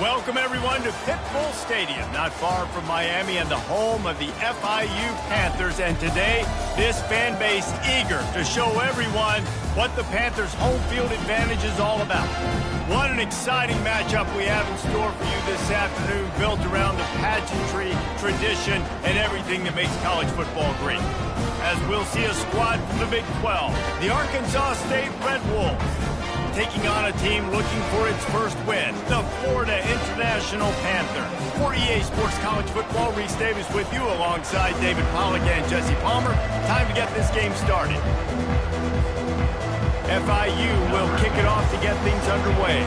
Welcome, everyone, to Pitbull Stadium, not far from Miami and the home of the FIU Panthers. And today, this fan base eager to show everyone what the Panthers' home field advantage is all about. What an exciting matchup we have in store for you this afternoon, built around the pageantry, tradition, and everything that makes college football great. As we'll see a squad from the Big 12, the Arkansas State Red Wolves, taking on a team looking for its first win, the Florida International Panthers. For EA Sports College Football, Reese Davis with you alongside David Pollack and Jesse Palmer. Time to get this game started. FIU will kick it off to get things underway.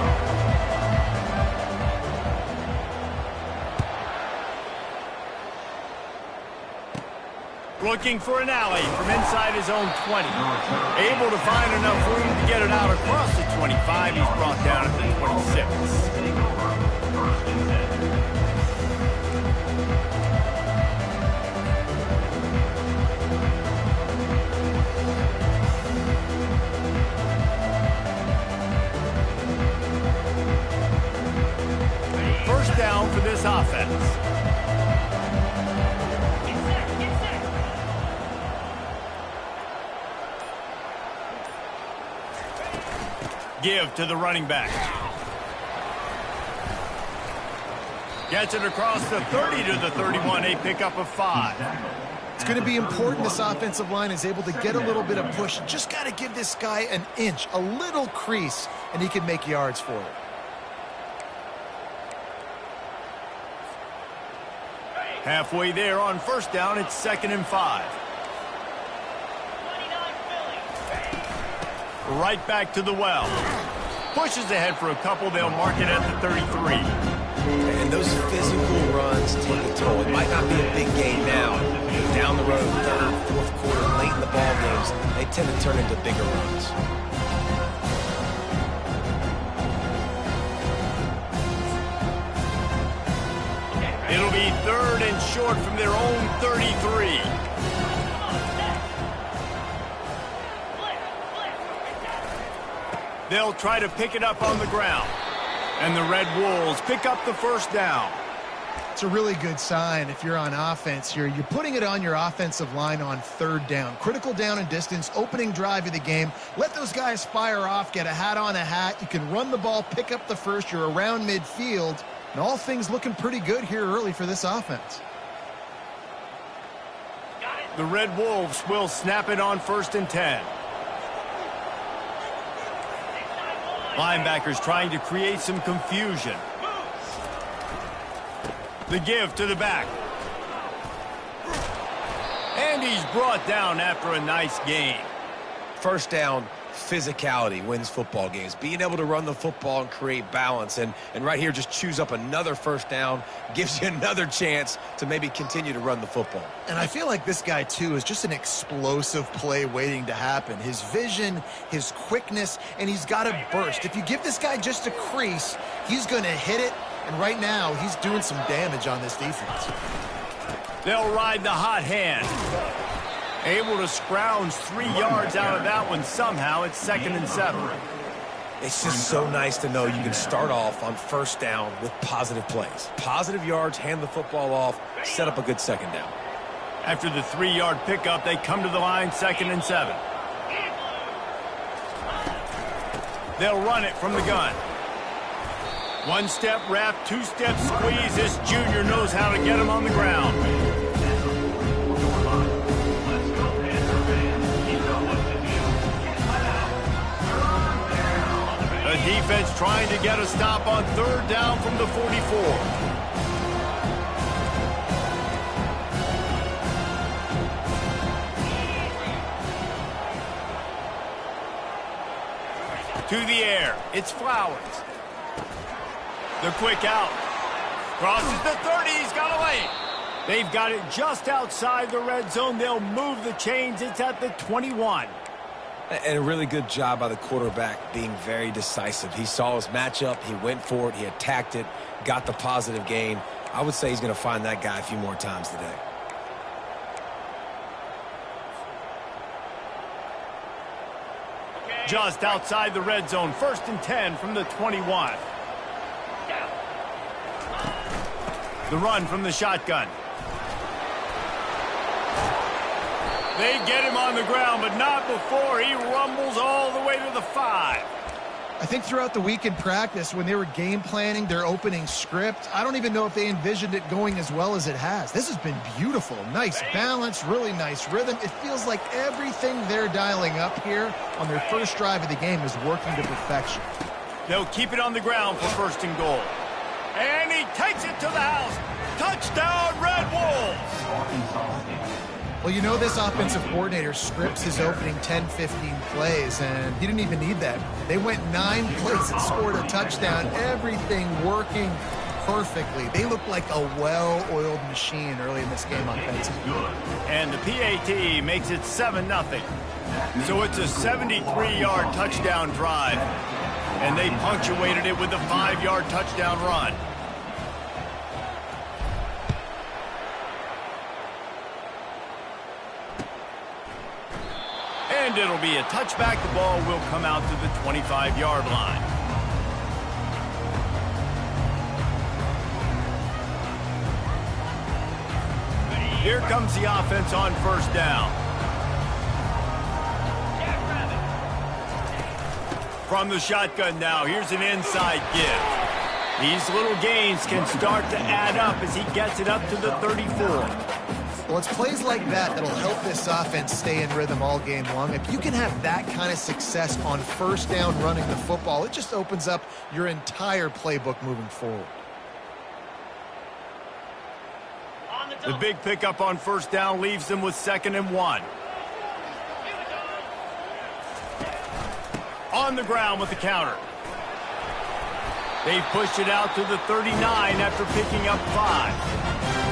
Looking for an alley from inside his own 20. Able to find enough room to get it out across the 25. He's brought down at the 26. First down for this offense. Give to the running back. Gets it across the 30 to the 31, a pickup of 5. It's going to be important this offensive line is able to get a little bit of push. Just got to give this guy an inch, a little crease, and he can make yards for it. Halfway there on first down, it's 2nd and 5. Right back to the well. Pushes ahead for a couple. They'll mark it at the 33. And those physical runs take a toll. It might not be a big game now. Down the road, third, fourth quarter, late in the ball games, they tend to turn into bigger runs. It'll be 3rd and short from their own 33. They'll try to pick it up on the ground. And the Red Wolves pick up the first down. It's a really good sign if you're on offense here. You're putting it on your offensive line on 3rd down. Critical down and distance, opening drive of the game. Let those guys fire off, get a hat on a hat. You can run the ball, pick up the first. You're around midfield. And all things looking pretty good here early for this offense. The Red Wolves will snap it on 1st and 10. Linebackers trying to create some confusion. The give to the back. And he's brought down after a nice gain. First down, physicality wins football games. Being able to run the football and create balance. And right here, just choose up another first down. Gives you another chance to maybe continue to run the football. And I feel like this guy, too, is just an explosive play waiting to happen. His vision, his quickness, and he's got a burst. If you give this guy just a crease, he's going to hit it. And right now, he's doing some damage on this defense. They'll ride the hot hand. Able to scrounge 3 yards out of that one somehow. It's 2nd and 7. It's just so nice to know you can start off on first down with positive plays. Positive yards, hand the football off, set up a good second down. After the 3-yard pickup, they come to the line, 2nd and 7. They'll run it from the gun. 1-step wrap, 2-step squeeze. This junior knows how to get him on the ground. The defense trying to get a stop on 3rd down from the 44. To the air, it's Flowers. The quick out. Crosses the 30, he's got a lane. They've got it just outside the red zone. They'll move the chains. It's at the 21. And a really good job by the quarterback being very decisive. He saw his matchup, he went for it, he attacked it, got the positive gain. I would say he's going to find that guy a few more times today. Just outside the red zone, 1st and 10 from the 21. The run from the shotgun. They get him on the ground, but not before he rumbles all the way to the 5. I think throughout the week in practice, when they were game planning their opening script, I don't even know if they envisioned it going as well as it has. This has been beautiful. Nice balance, really nice rhythm. It feels like everything they're dialing up here on their first drive of the game is working to perfection. They'll keep it on the ground for 1st and goal. And he takes it to the house. Touchdown, Red Wolves! Well, you know this offensive coordinator scripts his opening 10, 15 plays, and he didn't even need that. They went 9 plays and scored a touchdown, everything working perfectly. They look like a well-oiled machine early in this game offensively. And the PAT makes it 7-0. So it's a 73-yard touchdown drive, and they punctuated it with a 5-yard touchdown run. And it'll be a touchback. The ball will come out to the 25-yard line. Here comes the offense on 1st down. From the shotgun now, here's an inside give. These little gains can start to add up as he gets it up to the 34. Well, it's plays like that that'll help this offense stay in rhythm all game long. If you can have that kind of success on 1st down running the football, it just opens up your entire playbook moving forward. The big pickup on 1st down leaves them with 2nd and 1. On the ground with the counter. They push it out to the 39 after picking up 5.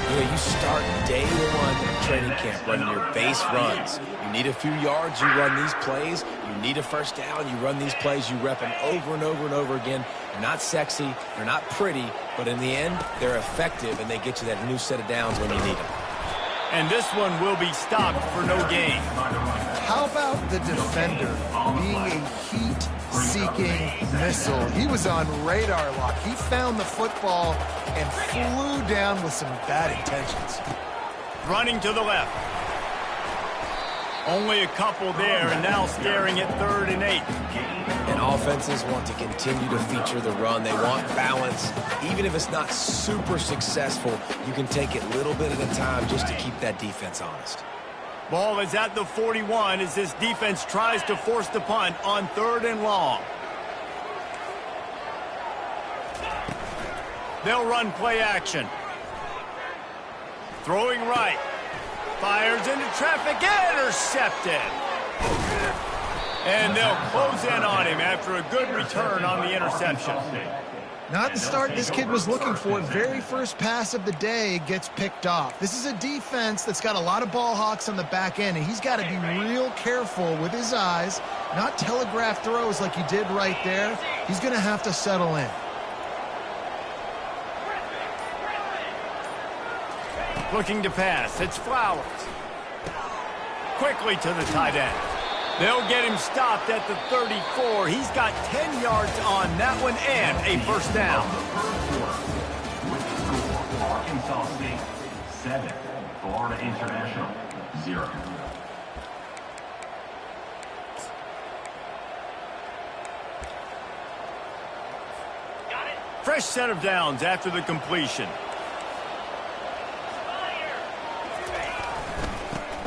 You know, you start day 1 training camp running your base runs. You need a few yards, you run these plays. You need a 1st down, you run these plays. You rep them over and over and over again. They're not sexy, they're not pretty, but in the end, they're effective, and they get you that new set of downs when you need them. And this one will be stopped for no gain. How about the defender being a heat-seeking missile? He was on radar lock. He found the football and flew down with some bad intentions. Running to the left. Only a couple there, and now staring at 3rd and 8. And offenses want to continue to feature the run. They want balance. Even if it's not super successful, you can take it little bit at a time just to keep that defense honest. Ball is at the 41 as this defense tries to force the punt on 3rd and long. They'll run play action. Throwing right. Fires into traffic. Intercepted. And they'll close in on him after a good return on the interception. Not the start this kid was looking for. Very first pass of the day gets picked off. This is a defense that's got a lot of ball hawks on the back end, and he's got to be real careful with his eyes, not telegraph throws like he did right there. He's going to have to settle in. Looking to pass. It's Flowers. Quickly to the tight end. They'll get him stopped at the 34. He's got 10 yards on that one and a 1st down. Arkansas State 7, Florida International 0. Fresh set of downs after the completion.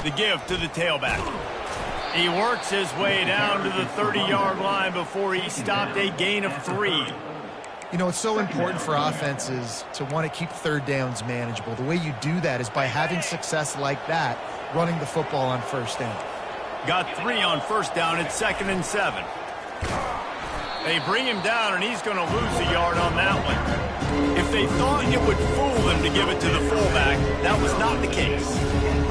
The give to the tailback. He works his way down to the 30-yard line before he stopped a gain of 3. You know, it's so important for offenses to want to keep 3rd downs manageable. The way you do that is by having success like that, running the football on 1st down. Got 3 on 1st down at 2nd and 7. They bring him down, and he's going to lose a yard on that one. If they thought it would fool them to give it to the fullback, that was not the case.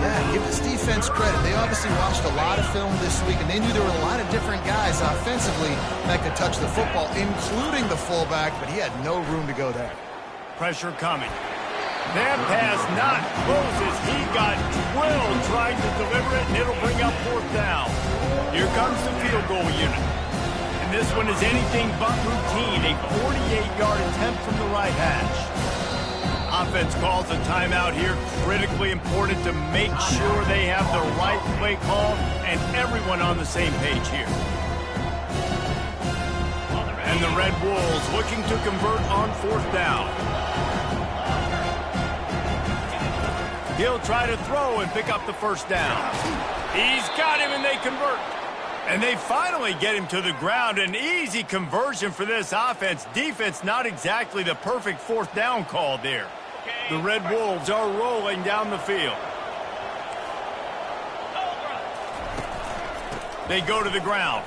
Yeah, give this defense credit. They obviously watched a lot of film this week, and they knew there were a lot of different guys offensively that could touch the football, including the fullback, but he had no room to go there. Pressure coming. That pass not close as he got drilled trying to deliver it, and it'll bring up 4th down. Here comes the field goal unit. And this one is anything but routine, a 48-yard attempt from the right hash. Offense calls a timeout here. Critically important to make sure they have the right play call and everyone on the same page here. And the Red Wolves looking to convert on fourth down. He'll try to throw and pick up the first down. He's got him and they convert. And they finally get him to the ground. An easy conversion for this offense. Defense not exactly the perfect fourth down call there. The Red Wolves are rolling down the field. They go to the ground.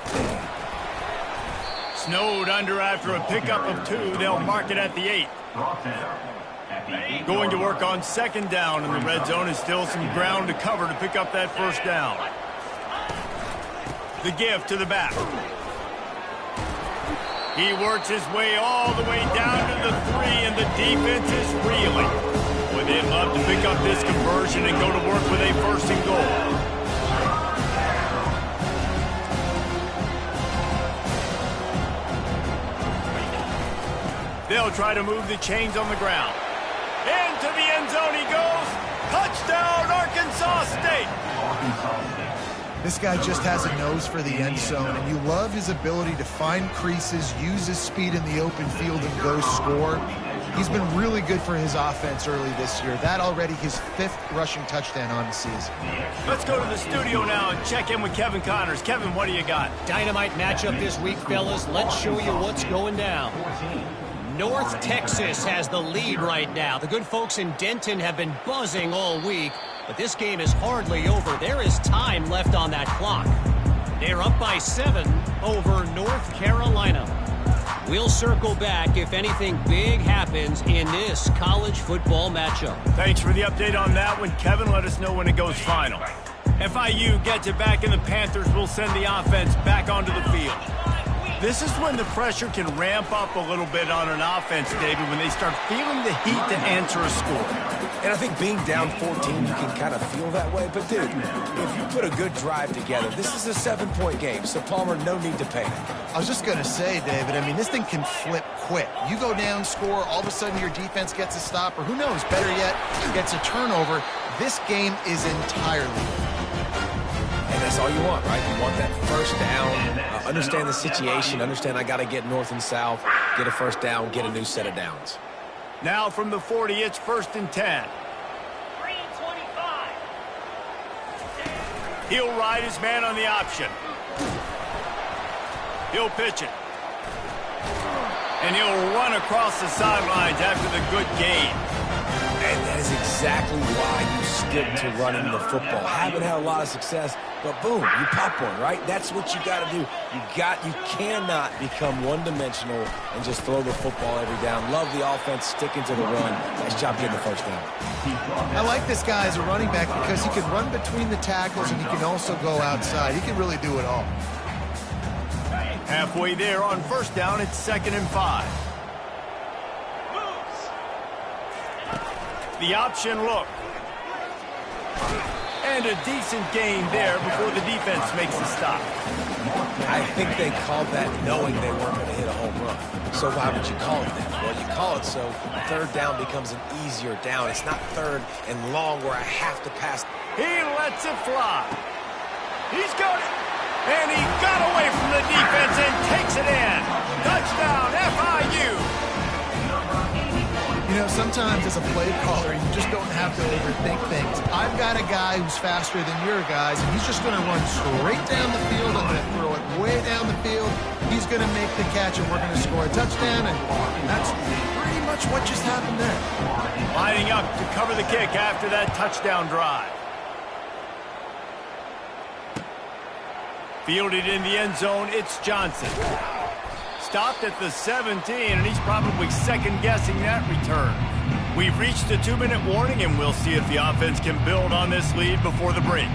Snowed under after a pickup of 2. They'll mark it at the 8. Going to work on second down in the red zone is still some ground to cover to pick up that first down. The give to the back. He works his way all the way down to the 3, and the defense is reeling. Boy, they'd love to pick up this conversion and go to work with a first and goal. They'll try to move the chains on the ground. Into the end zone he goes. Touchdown, Arkansas State. This guy just has a nose for the end zone, and you love his ability to find creases, use his speed in the open field, and go score. He's been really good for his offense early this year. That already his 5th rushing touchdown on the season. Let's go to the studio now and check in with Kevin Connors. Kevin, what do you got? Dynamite matchup this week, fellas. Let's show you what's going down. North Texas has the lead right now. The good folks in Denton have been buzzing all week, but this game is hardly over. There is time left on that clock. They're up by 7 over North Carolina. We'll circle back if anything big happens in this college football matchup. Thanks for the update on that one, Kevin. Let us know when it goes final. FIU gets it back, and the Panthers will send the offense back onto the field. This is when the pressure can ramp up a little bit on an offense, David, when they start feeling the heat to answer a score. And I think being down 14, you can kind of feel that way. But, dude, if you put a good drive together, this is a 7-point game. So, Palmer, no need to panic. I was just going to say, David, I mean, this thing can flip quick. You go down, score, all of a sudden your defense gets a stop, or who knows, better yet, gets a turnover. This game is entirely. And that's all you want, right? You want that first down, understand the situation, understand I got to get north and south, get a first down, get a new set of downs. Now from the 40, it's 1st and 10. He'll ride his man on the option. He'll pitch it. And he'll run across the sidelines after the good gain. And that is exactly why you stick to running the football. Haven't had a lot of success, but boom, you pop one, right? That's what you got to do. You cannot become one-dimensional and just throw the football every down. Love the offense, sticking to the run. Nice job getting the first down. I like this guy as a running back because he can run between the tackles and he can also go outside. He can really do it all. Halfway there on first down, it's 2nd and 5. The option look. And a decent gain there before the defense makes the stop. I think they called that knowing they weren't going to hit a home run. So why would you call it that? Well, you call it so 3rd down becomes an easier down. It's not 3rd and long where I have to pass. He lets it fly. He's got it. And he got away from the defense and takes it in. Touchdown, FIU. You know, sometimes as a play caller, you just don't have to overthink things. I've got a guy who's faster than your guys, and he's just going to run straight down the field. I'm going to throw it way down the field. He's going to make the catch, and we're going to score a touchdown, and that's pretty much what just happened there. Lining up to cover the kick after that touchdown drive. Fielded in the end zone, it's Johnson. Stopped at the 17, and he's probably second-guessing that return. We've reached a 2-minute warning, and we'll see if the offense can build on this lead before the break.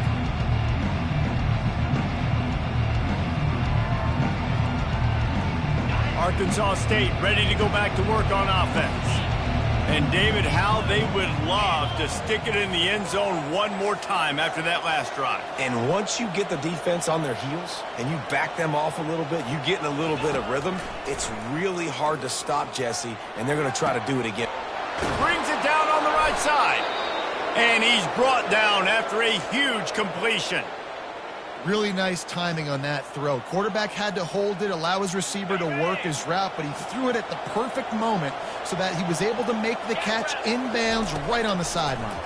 Arkansas State ready to go back to work on offense. And, David, how they would love to stick it in the end zone one more time after that last drive. And once you get the defense on their heels and you back them off a little bit, you get in a little bit of rhythm, it's really hard to stop, Jesse, and they're going to try to do it again. Brings it down inside. And he's brought down after a huge completion. Really nice timing on that throw. Quarterback had to hold it, allow his receiver to work his route, but he threw it at the perfect moment so that he was able to make the catch inbounds right on the sideline.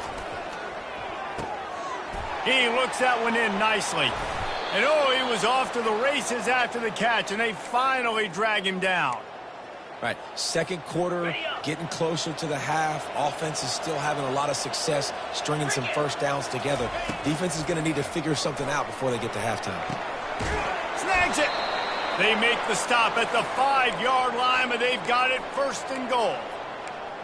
He looks that one in nicely. And oh, he was off to the races after the catch, and they finally drag him down. Right, second quarter, getting closer to the half. Offense is still having a lot of success stringing some first downs together. Defense is going to need to figure something out before they get to halftime. Snags it. They make the stop at the 5-yard line, but they've got it first and goal.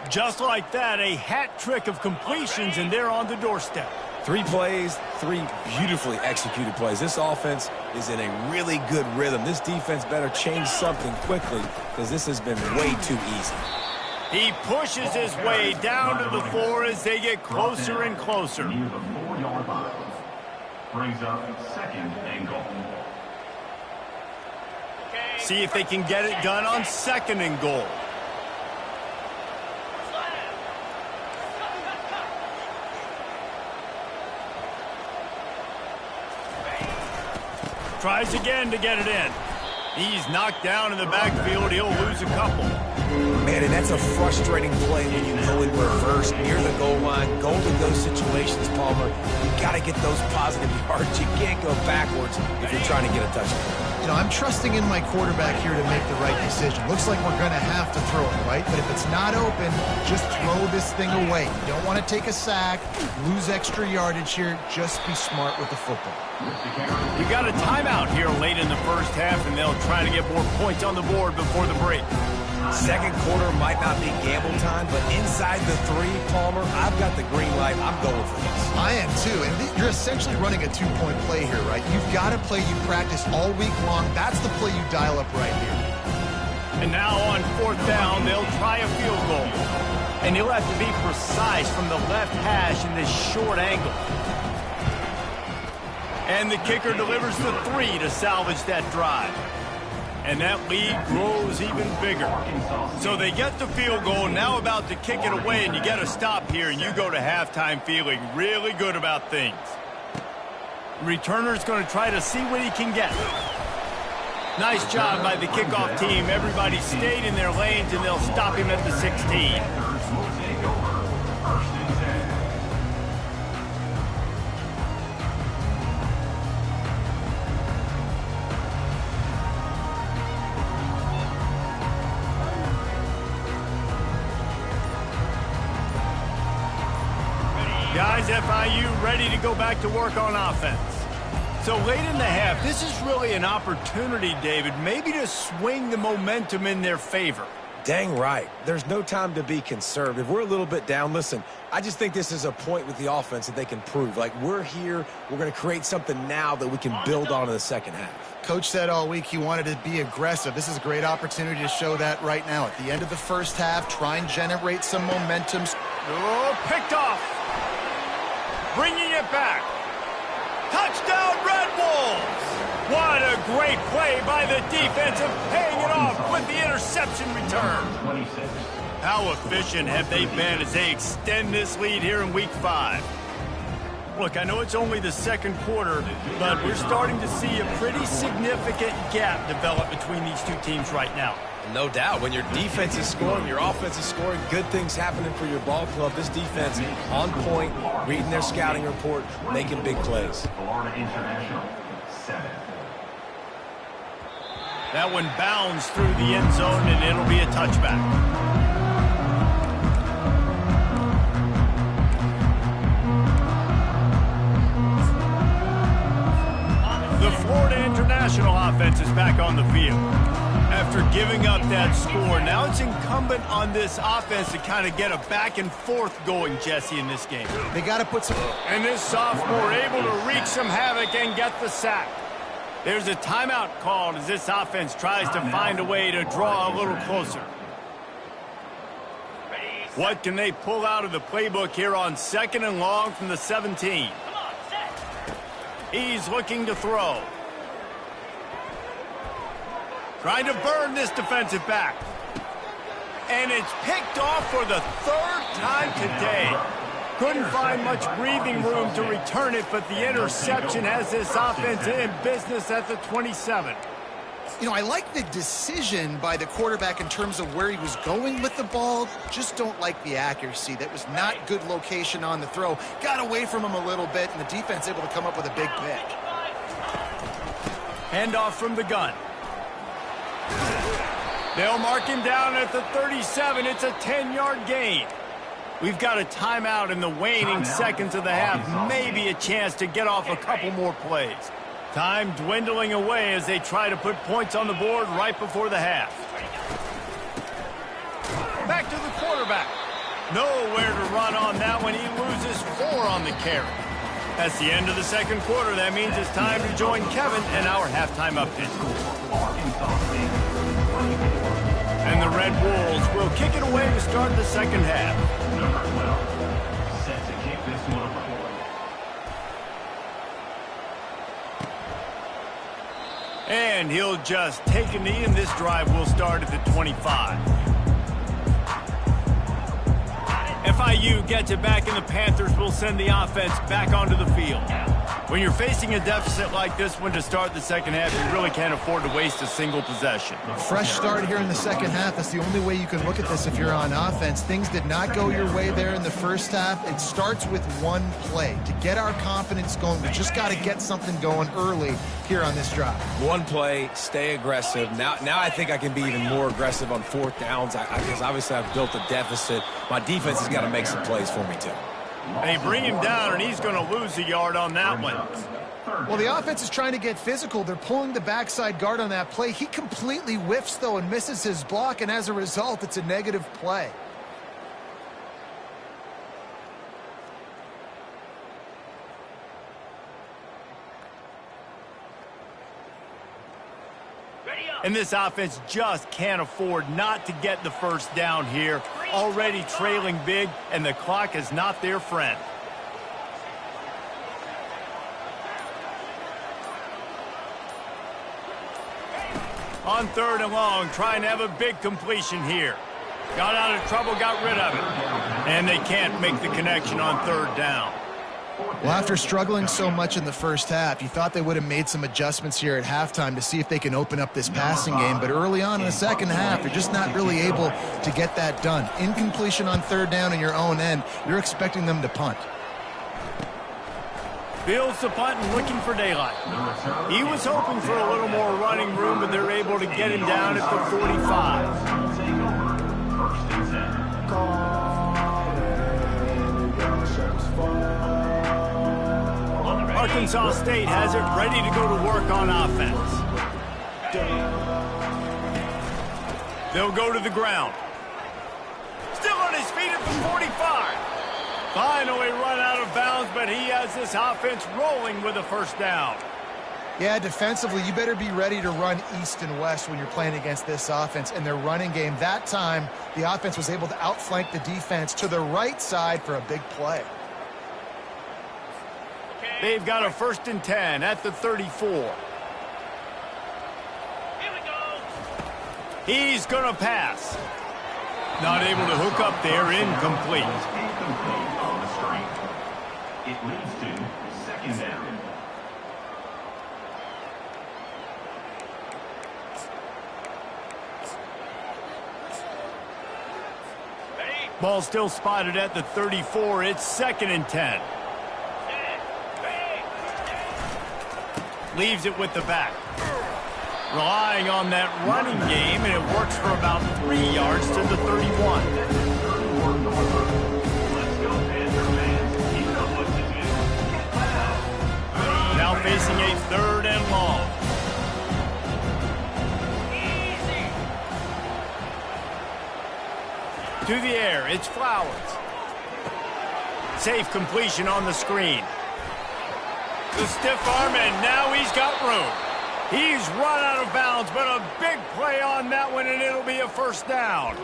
Just like that, a hat trick of completions, and they're on the doorstep. 3 plays, 3 beautifully executed plays. This offense is in a really good rhythm. This defense better change something quickly because this has been way too easy. He pushes his way down to the 4 as they get closer and closer. Near the 4-yard line. Brings up second and goal. See if they can get it done on second and goal. Tries again to get it in. He's knocked down in the backfield. He'll lose a couple. Man, and that's a frustrating play when you go in reverse near the goal line. Goal in those situations, Palmer, you got to get those positive yards. You can't go backwards if you're trying to get a touchdown. You know, I'm trusting in my quarterback here to make the right decision. Looks like we're going to have to throw it, right? But if it's not open, just throw this thing away. You don't want to take a sack, lose extra yardage here. Just be smart with the football. We got a timeout here late in the first half, and they'll try to get more points on the board before the break. Second quarter might not be gamble time, but inside the 3, Palmer, I've got the green light. I'm going for this. I am too, and you're essentially running a 2-point play here, right? You've got a play you practice all week long. That's the play you dial up right here. And now on 4th down, they'll try a field goal. And he'll have to be precise from the left hash in this short angle. And the kicker delivers the 3 to salvage that drive. And that lead grows even bigger. So they get the field goal, now about to kick it away, and you get a stop here, and you go to halftime feeling really good about things. Returner's going to try to see what he can get. Nice job by the kickoff team. Everybody stayed in their lanes, and they'll stop him at the 16. Guys, FIU ready to go back to work on offense. So late in the half, this is really an opportunity, David, maybe to swing the momentum in their favor. Dang right. There's no time to be conservative. We're a little bit down. Listen, I just think this is a point with the offense that they can prove. Like, we're here, we're going to create something now that we can build on in the second half. Coach said all week he wanted to be aggressive. This is a great opportunity to show that right now. At the end of the first half, try and generate some momentum. Oh, picked off. Bringing it back. Touchdown, Red Wolves! What a great play by the defense and paying it off with the interception return. How efficient have they been as they extend this lead here in Week 5? Look, I know it's only the second quarter, but we're starting to see a pretty significant gap develop between these two teams right now. No doubt. When your defense is scoring, your offense is scoring, good things happening for your ball club. This defense on point, reading their scouting report, making big plays. Florida International, 7. That one bounds through the end zone, and it'll be a touchback. The Florida International offense is back on the field. After giving up that score, now it's incumbent on this offense to kind of get a back and forth going, Jesse, in this game. They got to put some... And this sophomore able to wreak some havoc and get the sack. There's a timeout called as this offense tries to find a way to draw a little closer. What can they pull out of the playbook here on 2nd and long from the 17? He's looking to throw. Trying to burn this defensive back. And it's picked off for the 3rd time today. Couldn't find much breathing room to return it, but the interception has this offense in business at the 27. You know, I like the decision by the quarterback in terms of where he was going with the ball. Just don't like the accuracy. That was not good location on the throw. Got away from him a little bit, and the defense able to come up with a big pick. Handoff from the gun. They'll mark him down at the 37. It's a 10-yard gain. We've got a timeout in the waning seconds of the half. Maybe a chance to get off a couple more plays. Time dwindling away as they try to put points on the board right before the half. Back to the quarterback. Nowhere to run on that one. He loses 4 on the carry. That's the end of the second quarter. That means it's time to join Kevin and our halftime update. And the Red Wolves will kick it away to start the second half. Number 12, set to kick this one away. And he'll just take a knee, and this drive will start at the 25. FIU gets it back, and the Panthers will send the offense back onto the field. When you're facing a deficit like this one to start the second half, you really can't afford to waste a single possession. Fresh start here in the second half. That's the only way you can look at this if you're on offense. Things did not go your way there in the first half. It starts with one play. To get our confidence going, we just got to get something going early here on this drive. One play, stay aggressive. Now I think I can be even more aggressive on fourth downs because obviously I've built a deficit. My defense has got to make some plays for me too. They bring him down, and he's going to lose a yard on that one. Well, the offense is trying to get physical. They're pulling the backside guard on that play. He completely whiffs, though, and misses his block, and as a result, it's a negative play. And this offense just can't afford not to get the first down here. Already trailing big, and the clock is not their friend. On third and long, trying to have a big completion here. Got out of trouble, got rid of it. And they can't make the connection on third down. Well, after struggling so much in the first half, you thought they would have made some adjustments here at halftime to see if they can open up this passing game. But early on in the second half, you're just not really able to get that done. Incompletion on third down in your own end, you're expecting them to punt. Fields the punt and looking for daylight. He was hoping for a little more running room, but they're able to get him down at the 45. First and 10. Arkansas State has it ready to go to work on offense. They'll go to the ground. Still on his feet at the 45. Finally run out of bounds, but he has this offense rolling with a first down. Yeah, defensively, you better be ready to run east and west when you're playing against this offense. And their running game, that time, the offense was able to outflank the defense to the right side for a big play. They've got a first and 10 at the 34. Here we go. He's going to pass. Not able to hook up there, incomplete. Incomplete on the screen. It leads to second down. Ball still spotted at the 34. It's second and 10. Leaves it with the back. Relying on that running game, and it works for about 3 yards to the 31. Now facing a third and long. To the air, it's Flowers. Safe completion on the screen. The stiff arm, and now he's got room. He's run out of bounds, but a big play on that one, and it'll be a first down.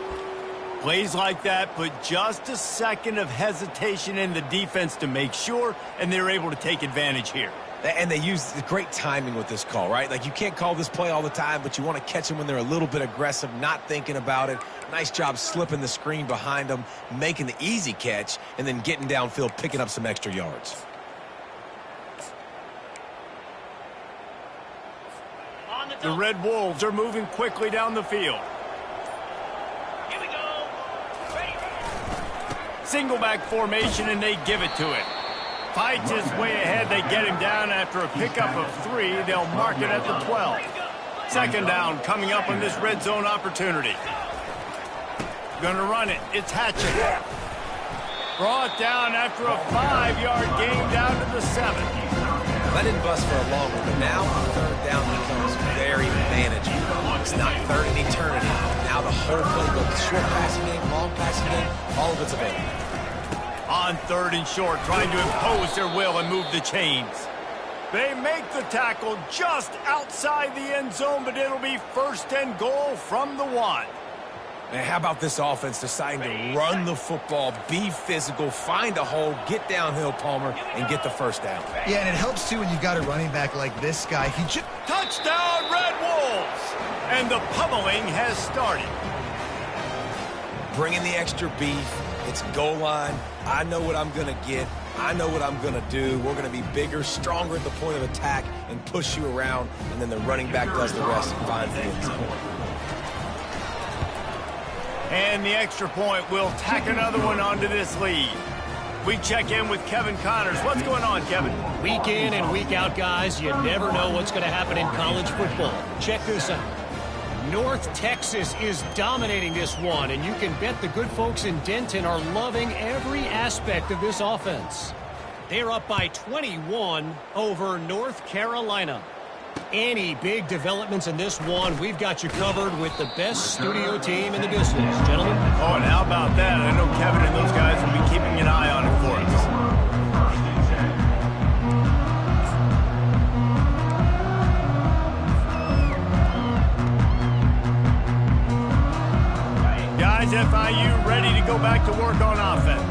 Plays like that put just a second of hesitation in the defense to make sure, and they're able to take advantage here. And they use great timing with this call, right? Like, you can't call this play all the time, but you want to catch them when they're a little bit aggressive, not thinking about it. Nice job slipping the screen behind them, making the easy catch, and then getting downfield, picking up some extra yards. The Red Wolves are moving quickly down the field. Here we go. Single back formation, and they give it to it. Fights his way ahead. They get him down after a pickup of 3. They'll mark it at the 12. Second down coming up on this red zone opportunity. Gonna run it. It's Hatchet. Brought down after a 5-yard gain down to the 7. That didn't bust for a long one, but now third down becomes very manageable. It's not third and eternity. Now the whole playbook, short passing game, long passing game, all of it's available. On third and short, trying to impose their will and move the chains. They make the tackle just outside the end zone, but it'll be first and goal from the 1. Man, how about this offense deciding to run the football, be physical, find a hole, get downhill, Palmer, and get the first down. Yeah, and it helps, too, when you got a running back like this guy. He just... Touchdown, Red Wolves! And the pummeling has started. Bringing the extra beef. It's goal line. I know what I'm going to get. I know what I'm going to do. We're going to be bigger, stronger at the point of attack and push you around, and then the running back does the rest and finds the end zone. And the extra point will tack another one onto this lead. We check in with Kevin Connors. What's going on, Kevin? Week in and week out, guys, you never know what's going to happen in college football. Check this out. North Texas is dominating this one, and you can bet the good folks in Denton are loving every aspect of this offense. They're up by 21 over North Carolina. Any big developments in this one, we've got you covered with the best studio team in the business, gentlemen. Oh, and how about that? I know Kevin and those guys will be keeping an eye on it for us. Guys, FIU ready to go back to work on offense.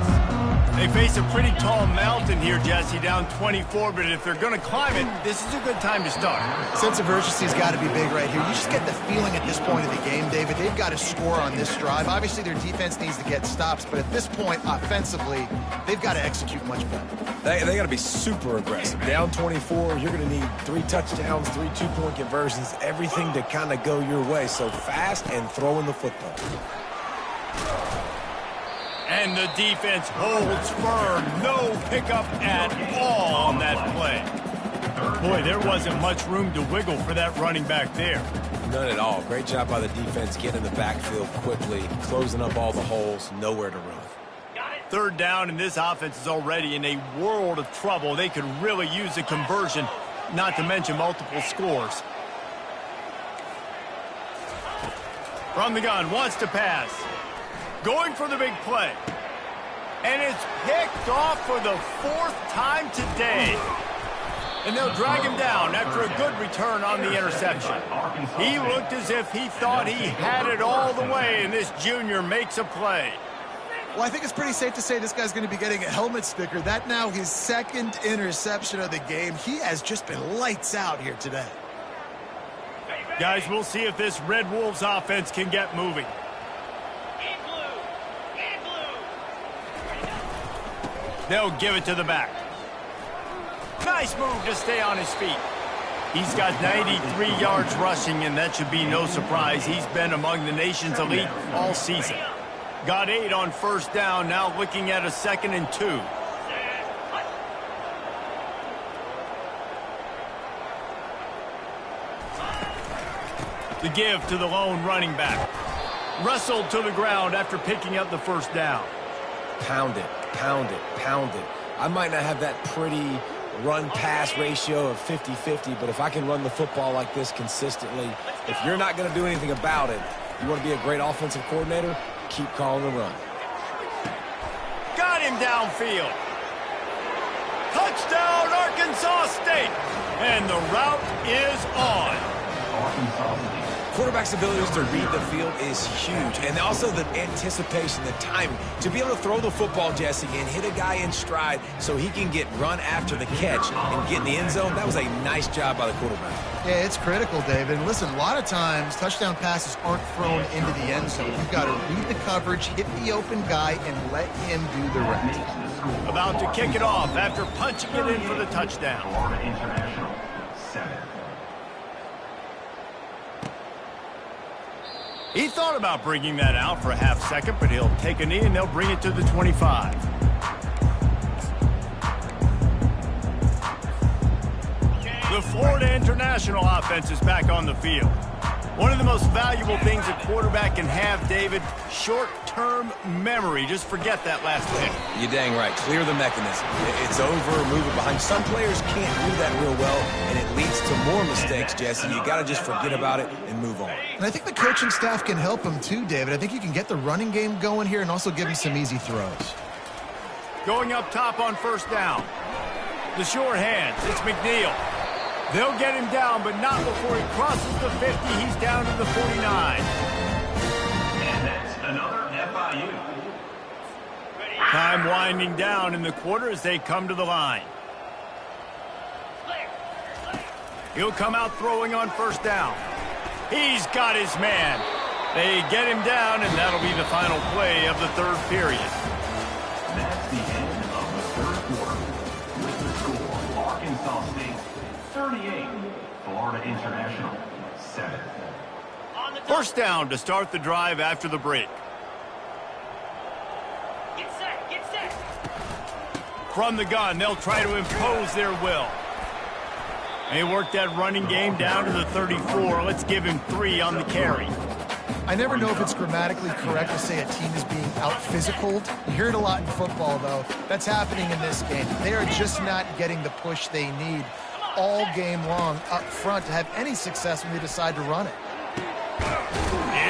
They face a pretty tall mountain here, Jesse, down 24, but if they're going to climb it, this is a good time to start. Sense of urgency's got to be big right here. You just get the feeling at this point of the game, David, they've got to score on this drive. Obviously, their defense needs to get stops, but at this point, offensively, they've got to execute much better. They got to be super aggressive. Down 24, you're going to need 3 touchdowns, 3 two-point conversions, everything to kind of go your way. So fast and throwing the football. And the defense holds firm. No pickup at all on that play. Boy, there wasn't much room to wiggle for that running back there. None at all. Great job by the defense getting in the backfield quickly, closing up all the holes, nowhere to run. Third down, and this offense is already in a world of trouble. They could really use a conversion, not to mention multiple scores. From the gun, wants to pass. Going for the big play. And it's picked off for the 4th time today. And they'll drag him down after a good return on the interception. He looked as if he thought he had it all the way, and this junior makes a play. Well, I think it's pretty safe to say this guy's going to be getting a helmet sticker. That now his 2nd interception of the game. He has just been lights out here today. Guys, we'll see if this Red Wolves offense can get moving. They'll give it to the back. Nice move to stay on his feet. He's got 93 yards rushing, and that should be no surprise. He's been among the nation's elite all season. Got 8 on first down, now looking at a 2nd and 2. The give to the lone running back. Wrestled to the ground after picking up the first down. Pound it, pound it, pound it. I might not have that pretty run-pass ratio of 50-50, but if I can run the football like this consistently, if you're not going to do anything about it, you want to be a great offensive coordinator, keep calling the run. Got him downfield. Touchdown, Arkansas State. And the route is on. quarterback's abilities to read the field is huge. And also the anticipation, the timing. To be able to throw the football, Jesse, and hit a guy in stride so he can get run after the catch and get in the end zone, that was a nice job by the quarterback. Yeah, it's critical, David. And listen, a lot of times touchdown passes aren't thrown into the end zone. You've got to read the coverage, hit the open guy, and let him do the rest. About to kick it off after punching it in for the touchdown. Florida International, 7. He thought about bringing that out for a half second, but he'll take a knee and they'll bring it to the 25. The Florida International offense is back on the field. One of the most valuable things a quarterback can have, David, short-term memory. Just forget that last play. You're dang right. Clear the mechanism. It's over, move it behind. Some players can't do that real well, and it leads to more mistakes, Jesse. You got to just forget about it and move on. And I think the coaching staff can help him too, David. I think you can get the running game going here and also give him some easy throws. Going up top on first down. The sure hands. It's McNeil. They'll get him down, but not before he crosses the 50. He's down to the 49. And that's another FIU. Time winding down in the quarter as they come to the line. He'll come out throwing on first down. He's got his man. They get him down, and that'll be the final play of the third period. That's the end of the third quarter. With the score, Arkansas State 38, Florida International 7. First down to start the drive after the break. Get set, get set. From the gun, they'll try to impose their will. They work that running game down to the 34. Let's give him 3 on the carry. I never know if it's grammatically correct to say a team is being out-physicaled. You hear it a lot in football, though. That's happening in this game. They are just not getting the push they need all game long up front to have any success when they decide to run it.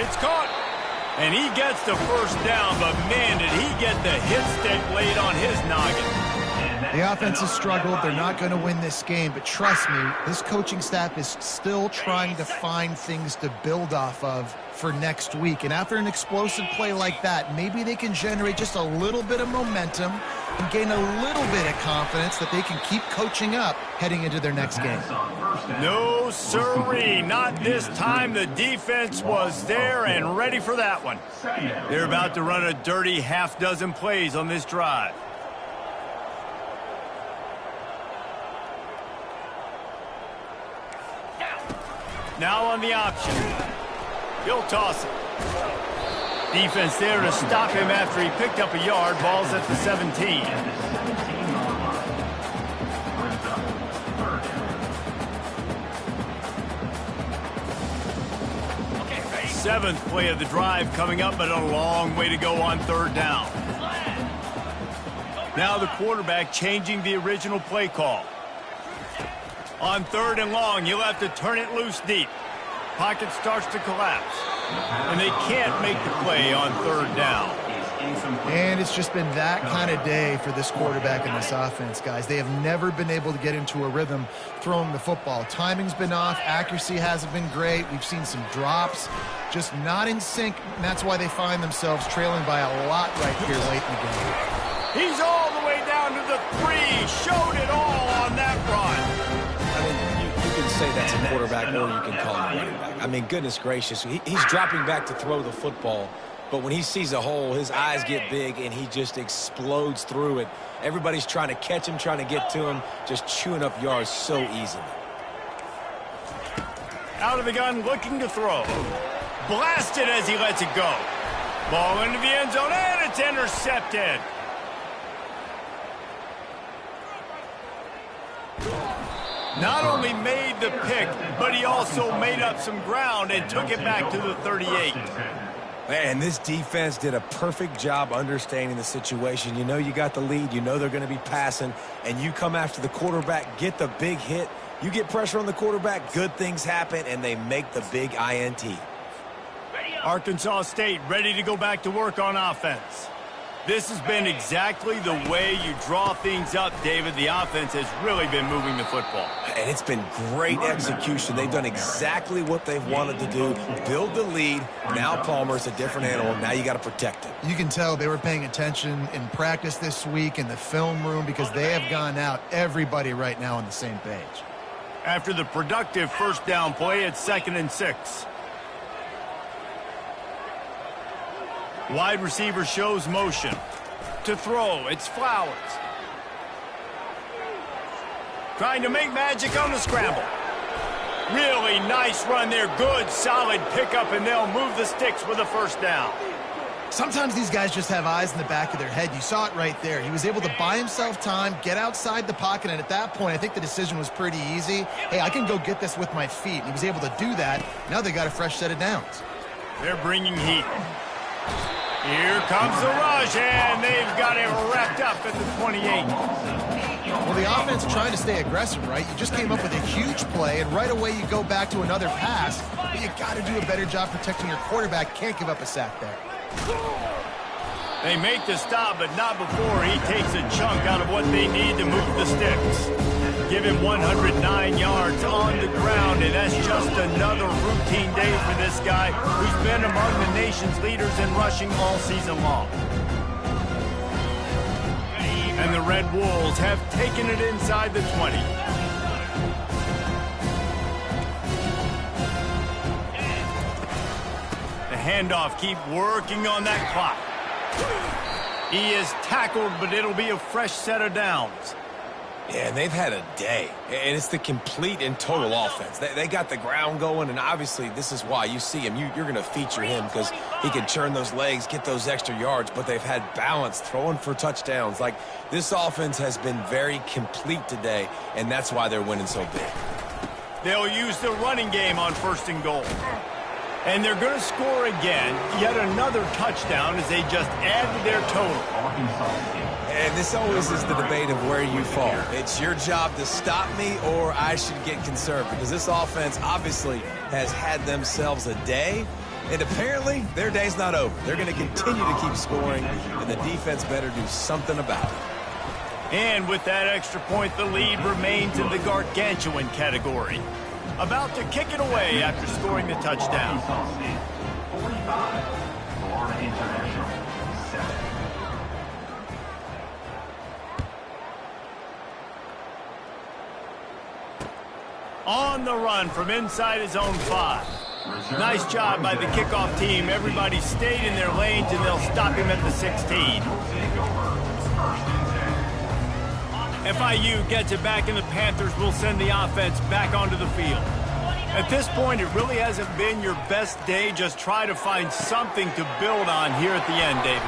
It's caught. And he gets the first down, but man, did he get the hit stick laid on his noggin. The offense has struggled. They're not going to win this game, but trust me, this coaching staff is still trying to find things to build off of for next week. And after an explosive play like that, maybe they can generate just a little bit of momentum and gain a little bit of confidence that they can keep coaching up heading into their next game. No sirree, not this time. The defense was there and ready for that one. They're about to run a dirty half-dozen plays on this drive. Now on the option. He'll toss it. Defense there to stop him after he picked up a yard. Ball's at the 17. Seventh play of the drive coming up, but a long way to go on third down. Now the quarterback changing the original play call. On third and long, you'll have to turn it loose deep. Pocket starts to collapse. And they can't make the play on third down. And it's just been that kind of day for this quarterback and this offense, guys. They have never been able to get into a rhythm throwing the football. Timing's been off. Accuracy hasn't been great. We've seen some drops, just not in sync. And that's why they find themselves trailing by a lot right here late in the game. He's all the way down to the 3. Showed it all on that run. I mean, you can say that's a quarterback or you can call him a running back. I mean, goodness gracious. He's dropping back to throw the football, but when he sees a hole, his eyes get big and he just explodes through it. Everybody's trying to catch him, trying to get to him, just chewing up yards so easily. Out of the gun, looking to throw. Blasted as he lets it go. Ball into the end zone, and it's intercepted. Not only made the pick, but he also made up some ground and took it back to the 38. Man, this defense did a perfect job understanding the situation. You know you got the lead. You know they're going to be passing, and you come after the quarterback, get the big hit. You get pressure on the quarterback, good things happen, and they make the big INT. Arkansas State ready to go back to work on offense. This has been exactly the way you draw things up, David. The offense has really been moving the football. And it's been great execution. They've done exactly what they've wanted to do. Build the lead. Now Palmer's a different animal. Now you got to protect it. You can tell they were paying attention in practice this week in the film room because they have gone out, everybody right now on the same page. After the productive first down play, it's 2nd and 6. Wide receiver shows motion. To throw, it's Flowers. Trying to make magic on the scramble. Really nice run there. Good, solid pickup, and they'll move the sticks with a first down. Sometimes these guys just have eyes in the back of their head. You saw it right there. He was able to buy himself time, get outside the pocket, and at that point, I think the decision was pretty easy. Hey, I can go get this with my feet. And he was able to do that. Now they got a fresh set of downs. They're bringing heat. Here comes the rush, and they've got it wrapped up at the 28. Well, the offense trying to stay aggressive, right? You just came up with a huge play, and right away you go back to another pass. But you got to do a better job protecting your quarterback. Can't give up a sack there. They make the stop, but not before he takes a chunk out of what they need to move the sticks. Give him 109 yards on the ground, and that's just another routine day for this guy who's been among the nation's leaders in rushing all season long. And the Red Wolves have taken it inside the 20. The handoff, keep working on that clock. He is tackled, but it'll be a fresh set of downs. Yeah, and they've had a day. And it's the complete and total offense. They got the ground going, and obviously this is why you see him. You're going to feature him because he can churn those legs, get those extra yards, but they've had balance, throwing for touchdowns. Like, this offense has been very complete today, and that's why they're winning so big. They'll use the running game on 1st and goal. And they're going to score again, yet another touchdown as they just add to their total. And this always is the debate of where you fall. It's your job to stop me, or I should get conserved, because this offense obviously has had themselves a day, and apparently their day's not over. They're going to continue to keep scoring, and the defense better do something about it. And with that extra point, the lead remains in the gargantuan category. About to kick it away after scoring the touchdown. 45, Florida International, 7. On the run from inside his own 5. Nice job by the kickoff team. Everybody stayed in their lanes, and they'll stop him at the 16. FIU gets it back, and the Panthers will send the offense back onto the field. At this point, it really hasn't been your best day. Just try to find something to build on here at the end, David.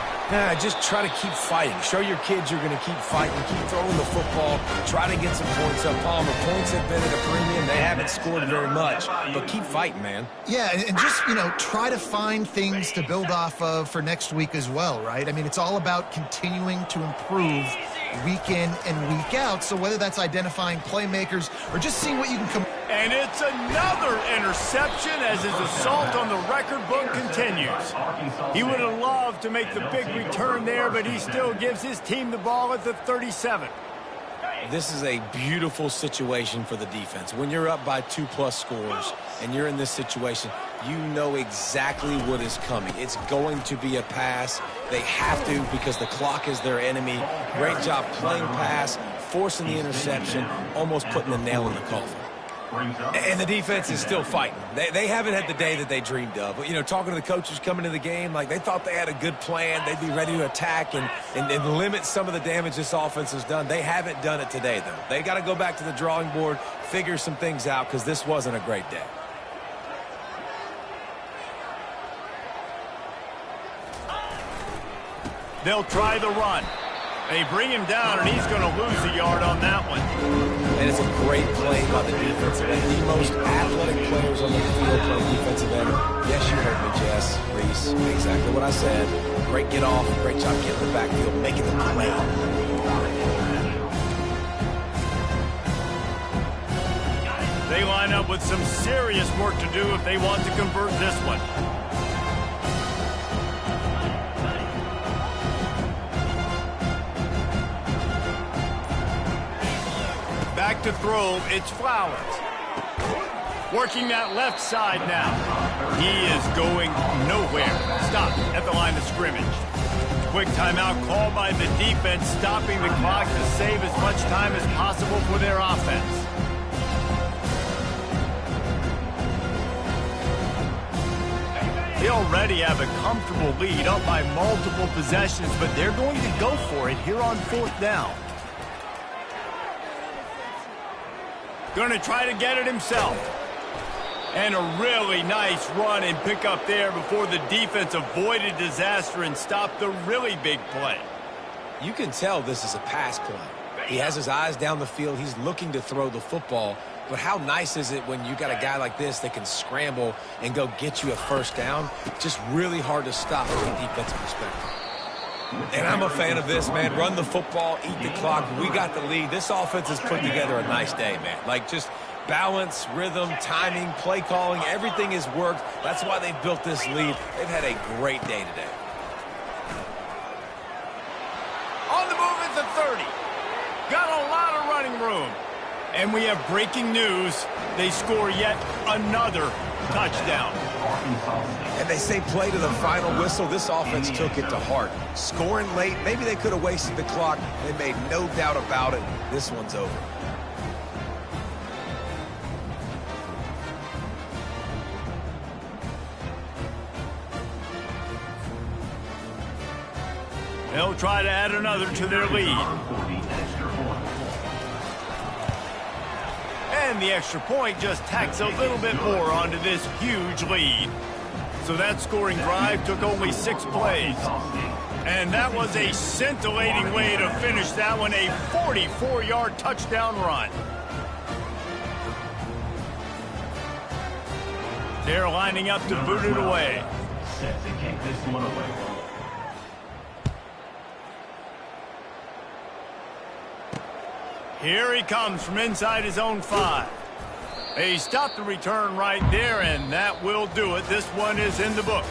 Just try to keep fighting. Show your kids you're going to keep fighting, keep throwing the football, try to get some points up. Palmer, points have been at a premium. They haven't scored very much, but keep fighting, man. Yeah, and just, try to find things to build off of for next week as well, right? I mean, it's all about continuing to improve week in and week out. So whether that's identifying playmakers or just seeing what you can come. And it's another interception as his assault on the record book continues. He would have loved to make the big return there, but he still gives his team the ball at the 37. This is a beautiful situation for the defense. When you're up by 2+ scores and you're in this situation, you know exactly what is coming. It's going to be a pass. They have to because the clock is their enemy. Great job playing pass, forcing the interception, almost putting the nail in the coffin. And the defense is still fighting. They haven't had the day that they dreamed of. But, talking to the coaches coming to the game, like they thought they had a good plan. They'd be ready to attack and limit some of the damage this offense has done. They haven't done it today, though. They got to go back to the drawing board, figure some things out, because this wasn't a great day. They'll try the run. They bring him down, and he's going to lose a yard on that one. And it's a great play by the defensive end. The most athletic players on the field play defensive end. Yes, you heard me, Jess, Reese. Exactly what I said. Great get off. Great job getting the backfield, making the play. They line up with some serious work to do if they want to convert this one. to throw. It's Flowers. Working that left side now. He is going nowhere. Stop at the line of scrimmage. Quick timeout called by the defense, stopping the clock to save as much time as possible for their offense. They already have a comfortable lead, up by multiple possessions, but they're going to go for it here on 4th down. Going to try to get it himself. And a really nice run and pick up there before the defense avoided disaster and stopped the really big play. You can tell this is a pass play. He has his eyes down the field. He's looking to throw the football. But how nice is it when you got a guy like this that can scramble and go get you a first down? Just really hard to stop from a defensive perspective. And I'm a fan of this, man. Run the football, eat the clock. We got the lead. This offense has put together a nice day, man. Like, just balance, rhythm, timing, play calling, everything has worked. That's why they've built this lead. They've had a great day today. On the move at the 30. Got a lot of running room. And we have breaking news. They score yet another touchdown. And they say play to the final whistle. This offense took it to heart. Scoring late, maybe they could have wasted the clock. They made no doubt about it. This one's over. They'll try to add another to their lead. And the extra point just tacks a little bit more onto this huge lead. So that scoring drive took only 6 plays. And that was a scintillating way to finish that one, a 44-yard touchdown run. They're lining up to boot it away. Set to kick this one away. Here he comes from inside his own 5. They stopped the return right there, and that will do it. This one is in the book.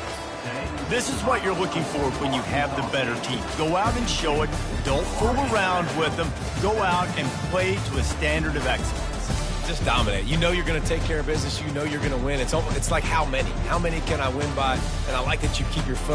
This is what you're looking for when you have the better team. Go out and show it. Don't fool around with them. Go out and play to a standard of excellence. Just dominate. You know you're going to take care of business. You know you're going to win. It's like how many? How many can I win by? And I like that you keep your foot